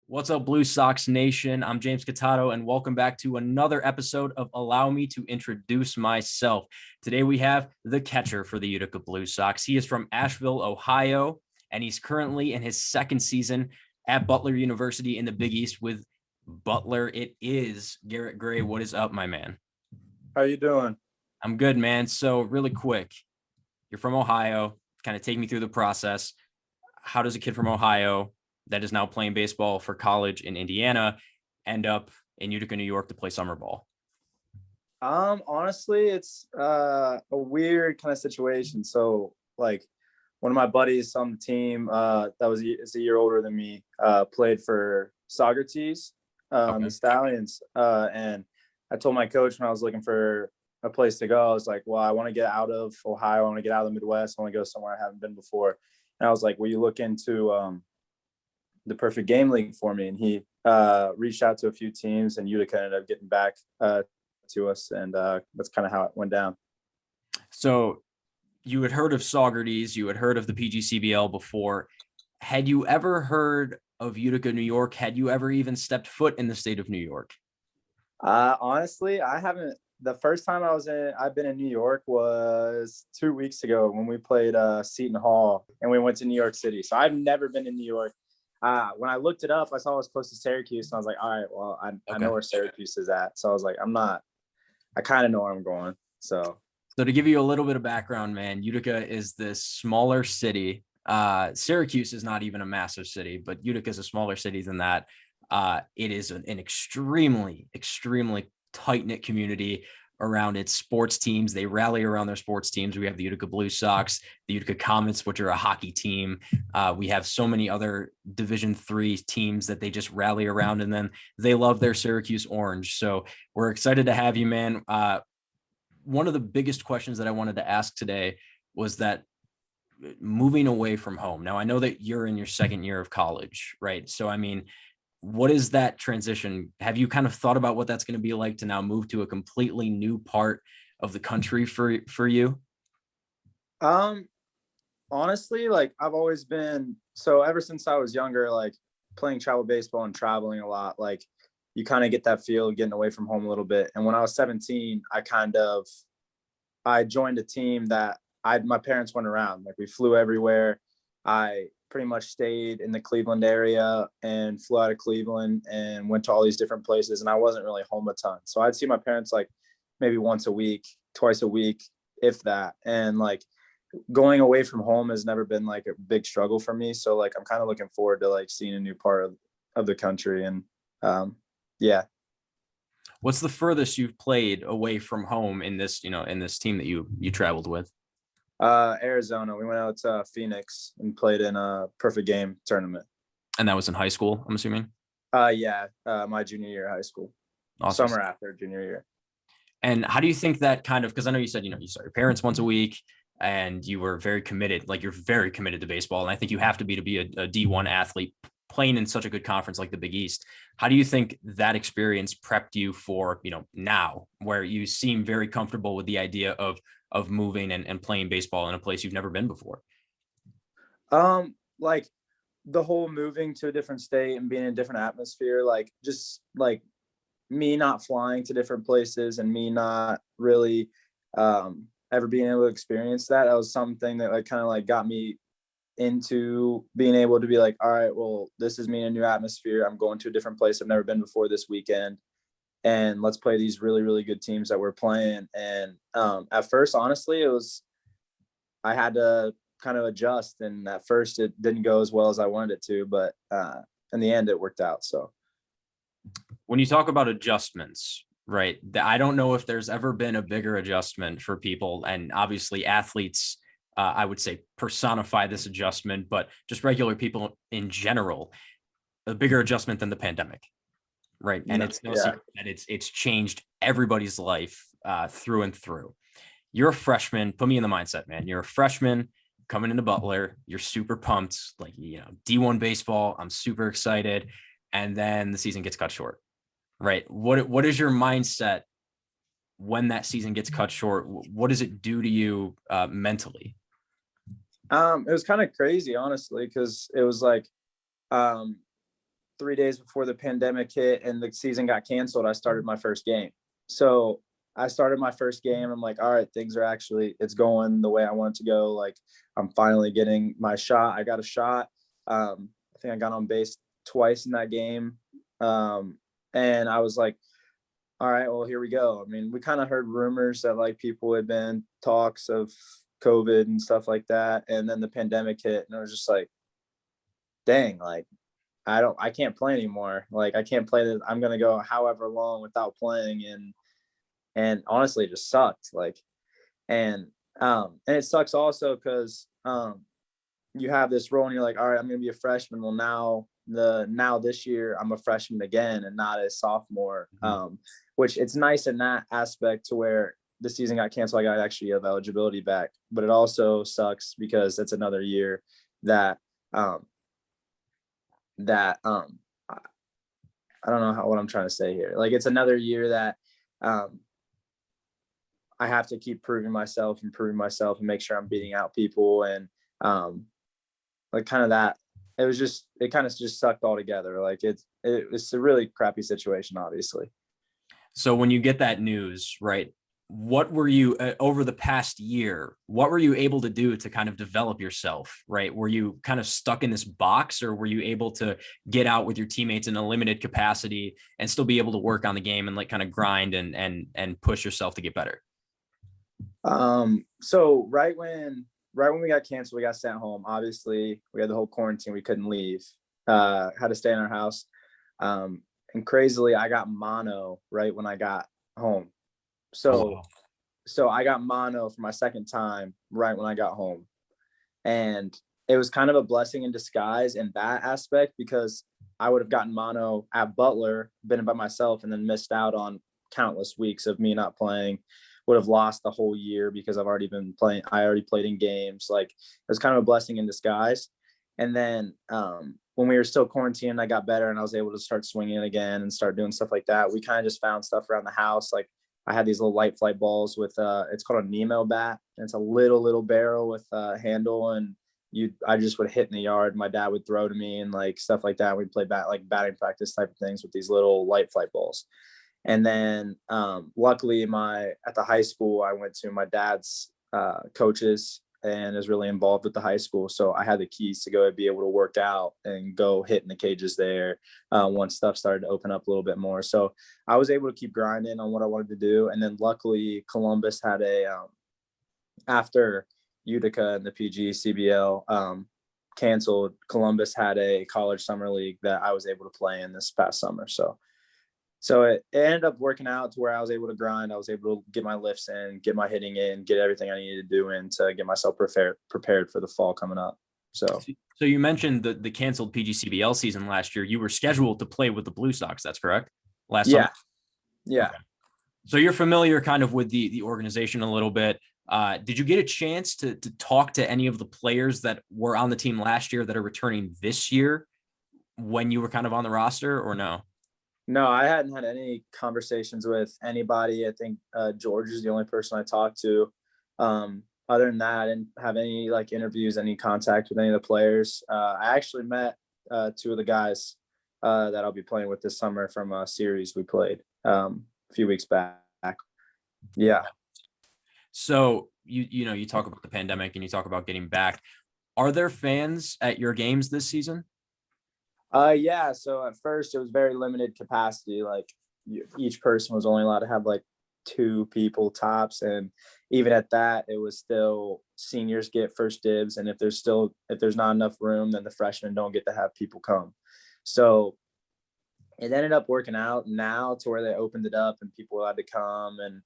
What's up, Blue Sox Nation? I'm James Kattato, and welcome back to another episode of Allow Me to Introduce Myself. Today we have the catcher for the Utica Blue Sox. He is from Asheville, Ohio, and he's currently in his second season at Butler University in the Big East with Butler. It is Garret Gray. What is up, my man? How you doing? I'm good, man. So really quick, you're from Ohio. Kind of take me through the process. How does a kid from Ohio that is now playing baseball for college in Indiana end up in Utica, New York to play summer ball? Honestly, it's a weird kind of situation. So, like, one of my buddies on the team is a year older than me, played for Socrates, Okay. the Stallions. And I told my coach when I was looking for a place to go, I was like, well, I want to get out of Ohio. I want to get out of the Midwest. I want to go somewhere I haven't been before. And I was like, will you look into the perfect game league for me? And he reached out to a few teams, and Utica ended up getting back to us, and that's kind of how it went down. So you had heard of Socrates, you had heard of the PGCBL before. Had you ever heard of Utica, New York? Had you ever even stepped foot in the state of New York? Honestly, I haven't. The first time I've been in New York was 2 weeks ago when we played Seton Hall, and we went to New York City. So I've never been in New York. When I looked it up, I saw it was close to Syracuse, and I was like, all right, well, I know where Syracuse is at. So I was like, I kind of know where I'm going. So to give you a little bit of background, man, Utica is this smaller city. Syracuse is not even a massive city, but Utica is a smaller city than that. It is an extremely, extremely tight-knit community around its sports teams. They rally around their sports teams. We have the Utica Blue Sox, the Utica Comets, which are a hockey team. We have so many other Division III teams that they just rally around, and then they love their Syracuse orange. So we're excited to have you, man. One of the biggest questions that I wanted to ask today was that moving away from home. Now, I know that you're in your second year of college, right? So, I mean, what is that transition? Have you kind of thought about what that's going to be like to now move to a completely new part of the country for you? um, honestly, like, I've always been, so ever since I was younger, like playing travel baseball and traveling a lot, like you kind of get that feel of getting away from home a little bit. And when I was 17, I joined a team that my parents went around. Like, we flew everywhere. I pretty much stayed in the Cleveland area and flew out of Cleveland and went to all these different places. And I wasn't really home a ton. So I'd see my parents like maybe once a week, twice a week, if that. And like, going away from home has never been like a big struggle for me. So like, I'm kind of looking forward to like seeing a new part of the country. And yeah. What's the furthest you've played away from home in this, in this team that you traveled with? Arizona. We went out to Phoenix and played in a perfect game tournament. And that was in high school, I'm assuming. Yeah, my junior year of high school. Awesome. Summer after junior year. And how do you think that kind of, because I know you said, you saw your parents once a week and you were very committed, like you're very committed to baseball. And I think you have to be a D1 athlete playing in such a good conference like the Big East. How do you think that experience prepped you for, now where you seem very comfortable with the idea of moving and playing baseball in a place you've never been before? Like the whole moving to a different state and being in a different atmosphere, like just like me not flying to different places and me not really ever being able to experience that was something that like kind of like got me into being able to be like, all right, well, this is me in a new atmosphere. I'm going to a different place I've never been before this weekend. And let's play these really, really good teams that we're playing. And at first, honestly, I had to kind of adjust. And at first it didn't go as well as I wanted it to, but in the end it worked out. So When you talk about adjustments, right, I don't know if there's ever been a bigger adjustment for people. And obviously athletes, I would say, personify this adjustment, but just regular people in general, a bigger adjustment than the pandemic, right? And it's no secret that it's changed everybody's life through and through. You're a freshman. Put me in the mindset, man. You're a freshman coming into Butler. You're super pumped, like, D1 baseball. I'm super excited. And then the season gets cut short, right? What is your mindset when that season gets cut short? What does it do to you mentally? It was kind of crazy, honestly, because it was like 3 days before the pandemic hit and the season got canceled, I started my first game. So I started my first game. I'm like, all right, things are actually, it's going the way I want it to go. Like, I'm finally getting my shot. I got a shot. I think I got on base twice in that game. And I was like, all right, well, here we go. I mean, we kind of heard rumors that like people had been talks of COVID and stuff like that. And then the pandemic hit and it was just like, dang, like, I can't play anymore. Like, I can't play this. I'm going to go however long without playing. And honestly, it just sucked. Like, and it sucks also because, you have this role and you're like, all right, I'm going to be a freshman. Well, now this year I'm a freshman again and not a sophomore, which it's nice in that aspect to where the season got canceled. I got actually have eligibility back, but it also sucks because it's another year that, I don't know what I'm trying to say here. Like, it's another year that, I have to keep proving myself and make sure I'm beating out people. And, like kind of that, it kind of just sucked all together. Like it's a really crappy situation, obviously. So when you get that news, right, what were you over the past year, what were you able to do to kind of develop yourself, right? Were you kind of stuck in this box, or were you able to get out with your teammates in a limited capacity and still be able to work on the game and like kind of grind and push yourself to get better? So right when we got canceled, we got sent home. Obviously, we had the whole quarantine. We couldn't leave. Had to stay in our house. And crazily, I got mono right when I got home. So I got mono for my second time right when I got home. And it was kind of a blessing in disguise in that aspect, because I would have gotten mono at Butler, been by myself, and then missed out on countless weeks of me not playing. Would have lost the whole year because I've already been playing. I already played in games. Like, it was kind of a blessing in disguise. And then when we were still quarantined, I got better and I was able to start swinging again and start doing stuff like that. We kind of just found stuff around the house. Like, I had these little light flight balls with it's called a Nemo bat. And it's a little barrel with a handle, and I just would hit in the yard. My dad would throw to me and like stuff like that. We'd play like batting practice type of things with these little light flight balls. And then luckily at the high school, I went to my dad's coaches and is really involved with the high school. So I had the keys to go and be able to work out and go hit in the cages there once stuff started to open up a little bit more. So I was able to keep grinding on what I wanted to do. And then luckily Columbus had after Utica and the PG CBL canceled, Columbus had a college summer league that I was able to play in this past summer. So it ended up working out to where I was able to grind. I was able to get my lifts in, get my hitting in, get everything I needed to do in to get myself prepared for the fall coming up. So you mentioned the canceled PGCBL season last year. You were scheduled to play with the Blue Sox. That's correct. Summer? Yeah. Okay. So you're familiar kind of with the organization a little bit. Did you get a chance to talk to any of the players that were on the team last year that are returning this year when you were kind of on the roster, or no? No, I hadn't had any conversations with anybody. I think George is the only person I talked to. Other than that, I didn't have any like interviews, any contact with any of the players. I actually met two of the guys that I'll be playing with this summer from a series we played a few weeks back. Yeah. So you talk about the pandemic and you talk about getting back. Are there fans at your games this season? Yeah. So at first it was very limited capacity. Like each person was only allowed to have like 2 people tops. And even at that, it was still seniors get first dibs. And if there's not enough room, then the freshmen don't get to have people come. So it ended up working out now to where they opened it up and people allowed to come. And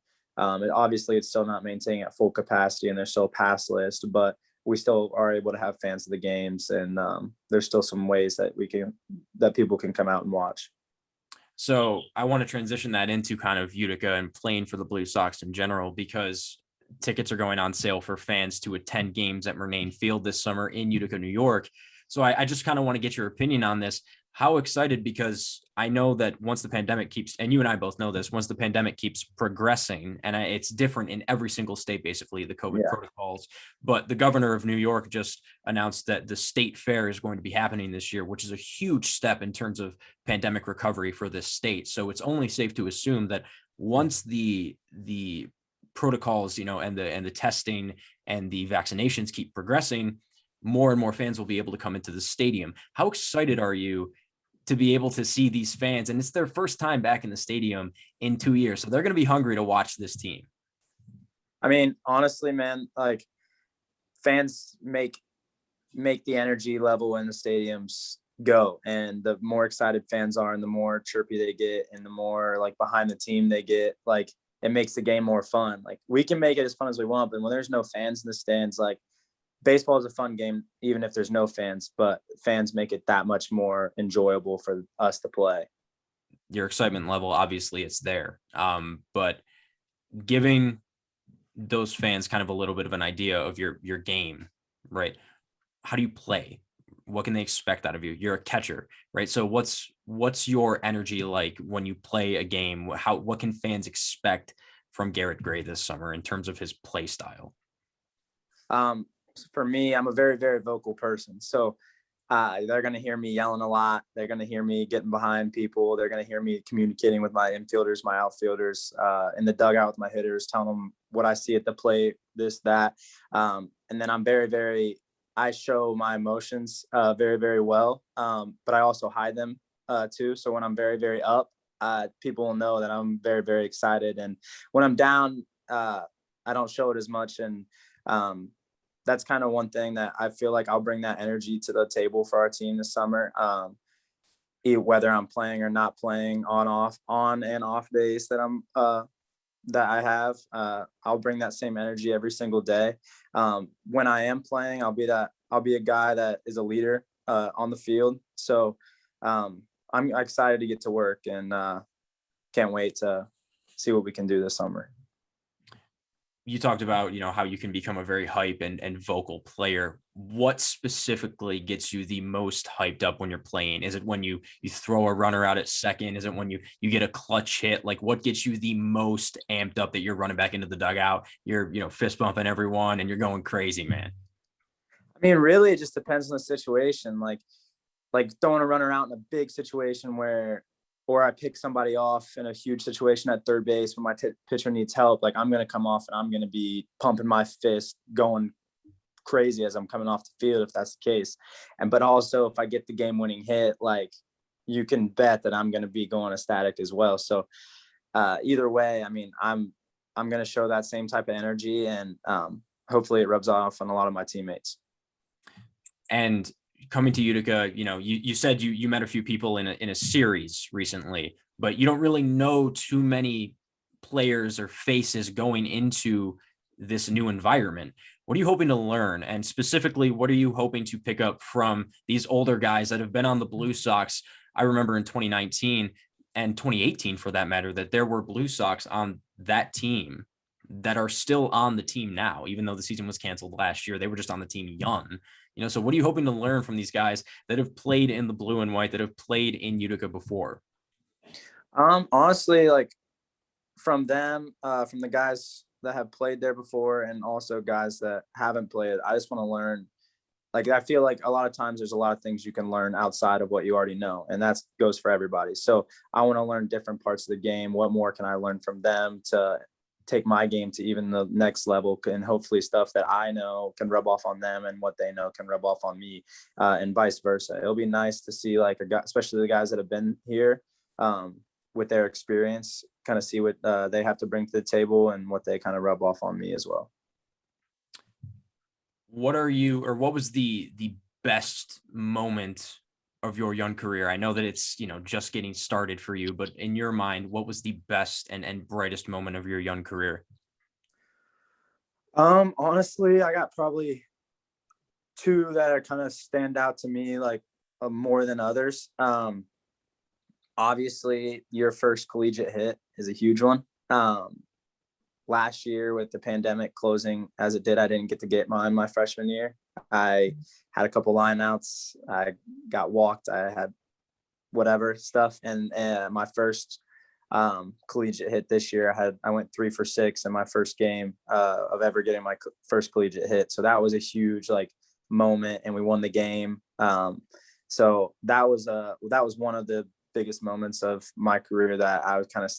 obviously it's still not maintaining at full capacity and there's still a pass list, but we still are able to have fans of the games, and there's still some ways that people can come out and watch. So I want to transition that into kind of Utica and playing for the Blue Sox in general, because tickets are going on sale for fans to attend games at Murnane Field this summer in Utica, New York. So I just kind of want to get your opinion on this. How excited, because I know that once the pandemic keeps, and you and I both know this, once the pandemic keeps progressing, and it's different in every single state, basically, the COVID Yeah. protocols, but the governor of New York just announced that the state fair is going to be happening this year, which is a huge step in terms of pandemic recovery for this state. So it's only safe to assume that once the protocols, and the testing and the vaccinations keep progressing, more and more fans will be able to come into the stadium. How excited are you to be able to see these fans? And it's their first time back in the stadium in 2 years. So they're going to be hungry to watch this team. I mean, honestly, man, like fans make the energy level in the stadiums go. And the more excited fans are and the more chirpy they get and the more like behind the team they get, like it makes the game more fun. Like we can make it as fun as we want, but when there's no fans in the stands, like baseball is a fun game, even if there's no fans, but fans make it that much more enjoyable for us to play. Your excitement level, obviously it's there. But giving those fans kind of a little bit of an idea of your game, right? How do you play? What can they expect out of you? You're a catcher, right? So what's your energy like when you play a game? What can fans expect from Garret Gray this summer in terms of his play style? For me, I'm a very, very vocal person. So they're going to hear me yelling a lot. They're going to hear me getting behind people. They're going to hear me communicating with my infielders, my outfielders, in the dugout with my hitters, telling them what I see at the plate, this, that. And then I'm very, very, I show my emotions very, very well, but I also hide them too. So when I'm very, very up, people will know that I'm very, very excited. And when I'm down, I don't show it as much. And that's kind of one thing that I feel like I'll bring that energy to the table for our team this summer. Whether I'm playing or not playing, on and off days that I have, I'll bring that same energy every single day. When I am playing, I'll be a guy that is a leader on the field. So I'm excited to get to work and can't wait to see what we can do this summer. You talked about, how you can become a very hype and vocal player. What specifically gets you the most hyped up when you're playing? Is it when you throw a runner out at second? Is it when you get a clutch hit? Like what gets you the most amped up that you're running back into the dugout, you're, fist bumping everyone and you're going crazy, man? I mean, really, it just depends on the situation. Like throwing a runner out in a big situation or I pick somebody off in a huge situation at third base when my pitcher needs help, like I'm going to come off and I'm going to be pumping my fist, going crazy as I'm coming off the field, if that's the case. But also if I get the game winning hit, like you can bet that I'm going to be going ecstatic as well. So either way, I mean, I'm going to show that same type of energy and hopefully it rubs off on a lot of my teammates. And coming to Utica, you said you met a few people in a series recently, but you don't really know too many players or faces going into this new environment. What are you hoping to learn? And specifically, what are you hoping to pick up from these older guys that have been on the Blue Sox? I remember in 2019 and 2018, for that matter, that there were Blue Sox on that team that are still on the team now, even though the season was canceled last year. They were just on the team young. So what are you hoping to learn from these guys that have played in the blue and white, that have played in Utica before? Honestly, like from them, from the guys that have played there before and also guys that haven't played, I just want to learn. Like, I feel like a lot of times there's a lot of things you can learn outside of what you already know. And that goes for everybody. So I want to learn different parts of the game. What more can I learn from them to take my game to even the next level, and hopefully stuff that I know can rub off on them and what they know can rub off on me, and vice versa. It'll be nice to see like a guy, especially the guys that have been here with their experience, kind of see what they have to bring to the table and what they kind of rub off on me as well. What was the best moment of your young career? I know that it's, just getting started for you, but in your mind, what was the best and brightest moment of your young career? Honestly, I got probably two that are kind of stand out to me, like more than others. Obviously your first collegiate hit is a huge one. Last year with the pandemic closing as it did, I didn't get to get mine my freshman year. I had a couple lineouts. I got walked. I had whatever stuff. And my first collegiate hit this year, I went 3 for 6 in my first game of ever getting my first collegiate hit. So that was a huge like moment, and we won the game. So that was one of the biggest moments of my career that I was kind of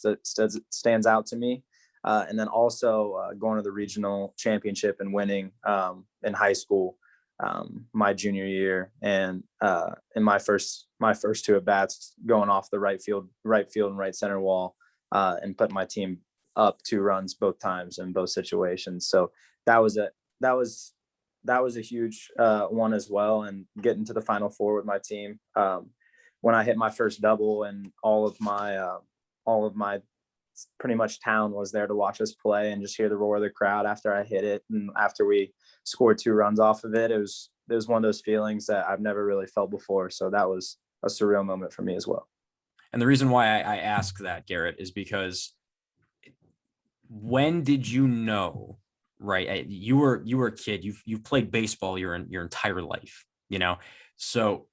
stands out to me. And then also going to the regional championship and winning in high school my junior year, and in my first 2 at bats, going off the right field and right center wall, and putting my team up 2 runs both times in both situations. So that was a huge one as well. And getting to the Final Four with my team, when I hit my first double, and all of my pretty much town was there to watch us play and just hear the roar of the crowd after I hit it. And after we scored 2 runs off of it, it was one of those feelings that I've never really felt before. So that was a surreal moment for me as well. And the reason why I ask that, Garret, is because when did you know, right? You were a kid, you've played baseball your entire life, so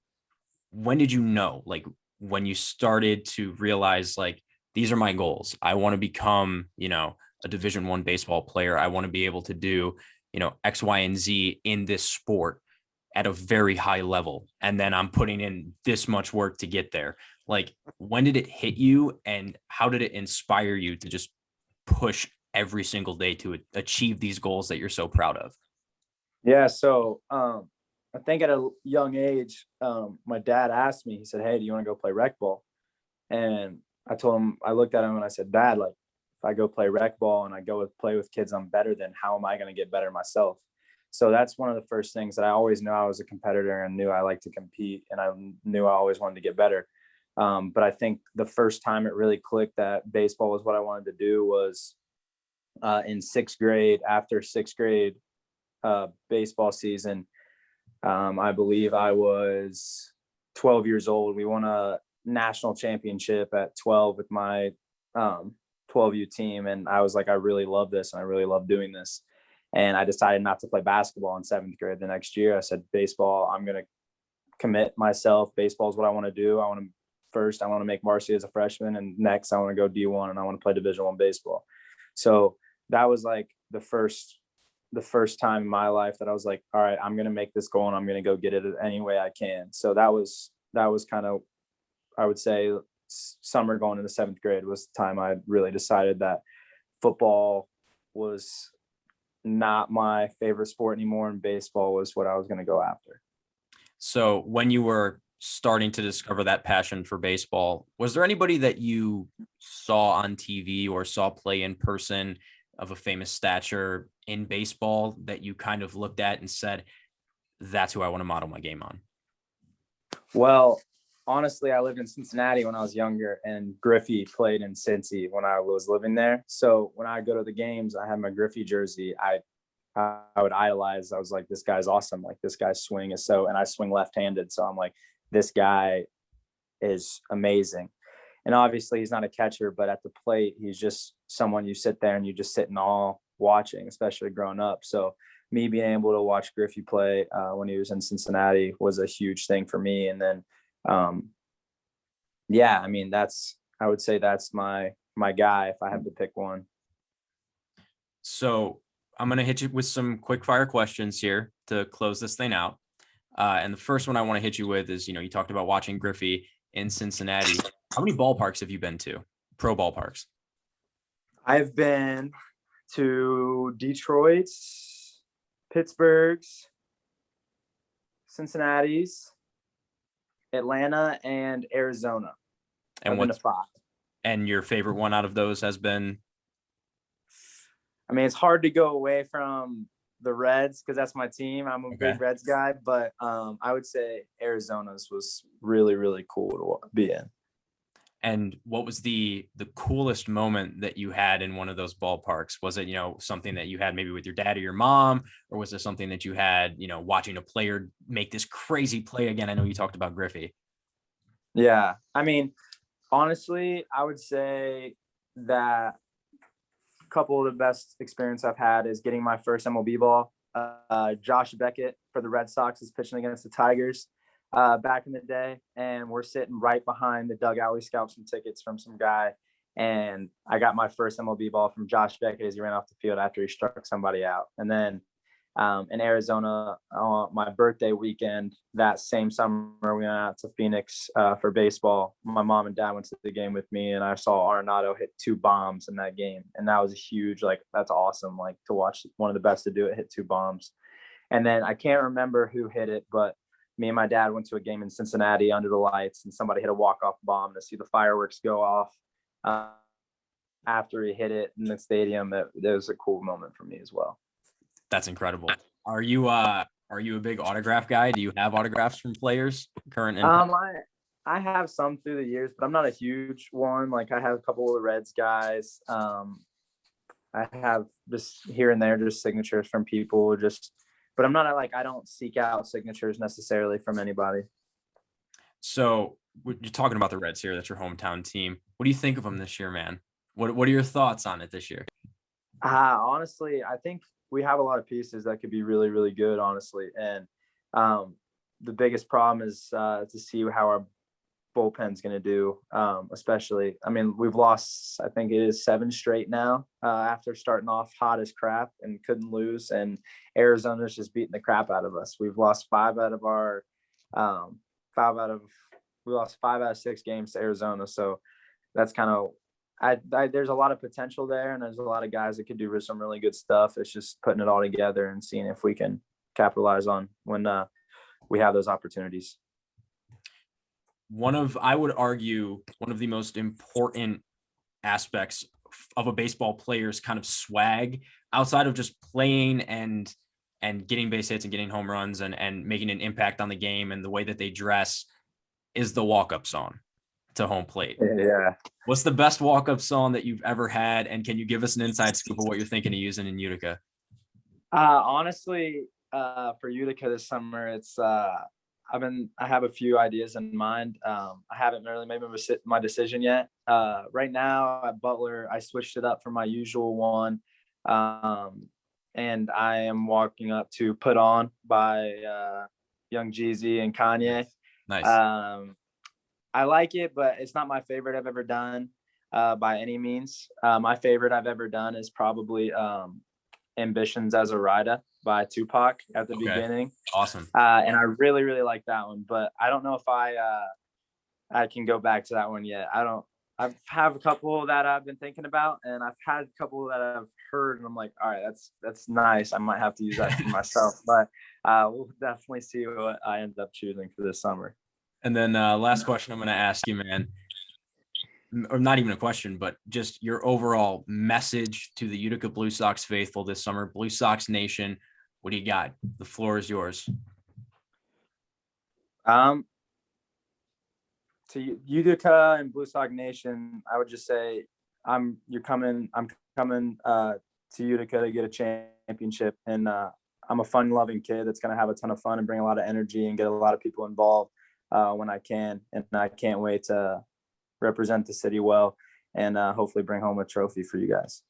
when did you know, like when you started to realize like, these are my goals, I want to become, a Division I baseball player, I want to be able to do, X, Y, and Z in this sport at a very high level, and then I'm putting in this much work to get there? Like, when did it hit you, and how did it inspire you to just push every single day to achieve these goals that you're so proud of? Yeah. So I think at a young age, my dad asked me, he said, "Hey, do you want to go play rec ball?" And I looked at him and I said, "Dad, like, if I go play rec ball and I go play with kids I'm better than, how am I going to get better myself?" So that's one of the first things that I always knew. I was a competitor and knew I liked to compete, and I knew I always wanted to get better. But I think the first time it really clicked that baseball was what I wanted to do was in 6th grade. After 6th grade baseball season, I believe I was 12 years old. We won a national championship at 12 with my 12U team. And I was like, I really love this, and I really love doing this. And I decided not to play basketball in 7th grade the next year. I said, baseball, I'm going to commit myself. Baseball is what I want to do. I want to make varsity as a freshman, and next I want to go D1, and I want to play Division I baseball. So that was like the first time in my life that I was like, all right, I'm going to make this goal, and I'm going to go get it any way I can. So that was kind of, I would say, summer going into 7th grade was the time I really decided that football was not my favorite sport anymore, and baseball was what I was going to go after. So when you were starting to discover that passion for baseball, was there anybody that you saw on TV or saw play in person of a famous stature in baseball that you kind of looked at and said, that's who I want to model my game on? Well, honestly, I lived in Cincinnati when I was younger, and Griffey played in Cincy when I was living there. So when I go to the games, I had my Griffey jersey. I would idolize. I was like, this guy's awesome. Like, this guy's swing is so, and I swing left-handed. So I'm like, this guy is amazing. And obviously he's not a catcher, but at the plate, he's just someone you sit there and you just sit in awe watching, especially growing up. So me being able to watch Griffey play when he was in Cincinnati was a huge thing for me. And then, yeah, I mean, I would say that's my guy if I had to pick one. So I'm going to hit you with some quick fire questions here to close this thing out. And the first one I want to hit you with is, you talked about watching Griffey in Cincinnati. How many ballparks have you been to? Pro ballparks? I've been to Detroit's, Pittsburgh's, Cincinnati's, Atlanta, and Arizona. And I've been to 5. And your favorite one out of those has been? I mean, it's hard to go away from the Reds because that's my team. I'm a big Reds guy, but I would say Arizona's was really, really cool to be in. And what was the coolest moment that you had in one of those ballparks? Was it, something that you had maybe with your dad or your mom, or was it something that you had, watching a player make this crazy play again? I know you talked about Griffey. Yeah. I mean, honestly, I would say that a couple of the best experience I've had is getting my first MLB ball. Josh Beckett for the Red Sox is pitching against the Tigers. back in the day, and we're sitting right behind the dugout. We scalped some tickets from some guy, and I got my first MLB ball from Josh Beckett as he ran off the field after he struck somebody out. And then in Arizona, my birthday weekend, that same summer, we went out to Phoenix for baseball. My mom and dad went to the game with me, and I saw Arenado hit 2 bombs in that game. And that was a huge, like, that's awesome, like, to watch one of the best to do it hit 2 bombs. And then I can't remember who hit it, but me and my dad went to a game in Cincinnati under the lights, and somebody hit a walk-off bomb to see the fireworks go off after he hit it in the stadium. That was a cool moment for me as well. That's incredible. Are you a big autograph guy? Do you have autographs from players, current and I have some through the years, but I'm not a huge one. Like, I have a couple of the Reds guys. I have just here and there just signatures from people, but I'm not I don't seek out signatures necessarily from anybody. So you're talking about the Reds here. That's your hometown team. What do you think of them this year, man? What are your thoughts on it this year? Honestly, I think we have a lot of pieces that could be really, really good, honestly. And the biggest problem is to see how our bullpen's going to do, especially. I mean, we've lost, I think it is 7 straight now after starting off hot as crap and couldn't lose. And Arizona's just beating the crap out of us. We've lost 5 out of our we lost 5 out of 6 games to Arizona. So that's kind of, there's a lot of potential there, and there's a lot of guys that could do some really good stuff. It's just putting it all together and seeing if we can capitalize on when we have those opportunities. I would argue one of the most important aspects of a baseball player's kind of swag, outside of just playing and getting base hits and getting home runs and making an impact on the game and the way that they dress, is the walk-up song to home plate. Yeah. What's the best walk-up song that you've ever had? And can you give us an inside scoop of what you're thinking of using in Utica? Honestly, for Utica this summer, it's I have a few ideas in mind. I haven't really made my decision yet. Right now at Butler, I switched it up from my usual one. And I am walking up to Put On by Young Jeezy and Kanye. Nice. I like it, but it's not my favorite I've ever done by any means. My favorite I've ever done is probably Ambitions as a Rider by Tupac at the beginning. Awesome. And I really, really like that one, but I don't know if I can go back to that one yet. I have a couple that I've been thinking about, and I've had a couple that I've heard, and I'm like, all right, that's nice. I might have to use that for myself, but we'll definitely see what I end up choosing for this summer. And then last question I'm going to ask you, man, or not even a question, but just your overall message to the Utica Blue Sox faithful this summer. Blue Sox Nation, what do you got? The floor is yours. To Utica and Blue Sox Nation, I would just say I'm coming to Utica to get a championship, and I'm a fun-loving kid that's going to have a ton of fun and bring a lot of energy and get a lot of people involved when I can, and I can't wait to represent the city well and hopefully bring home a trophy for you guys.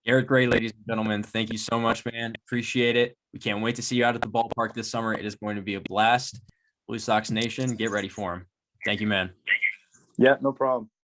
Garret Gray, ladies and gentlemen, thank you so much, man. Appreciate it. We can't wait to see you out at the ballpark this summer. It is going to be a blast. Blue Sox Nation, get ready for him. Thank you, man. Yeah, no problem.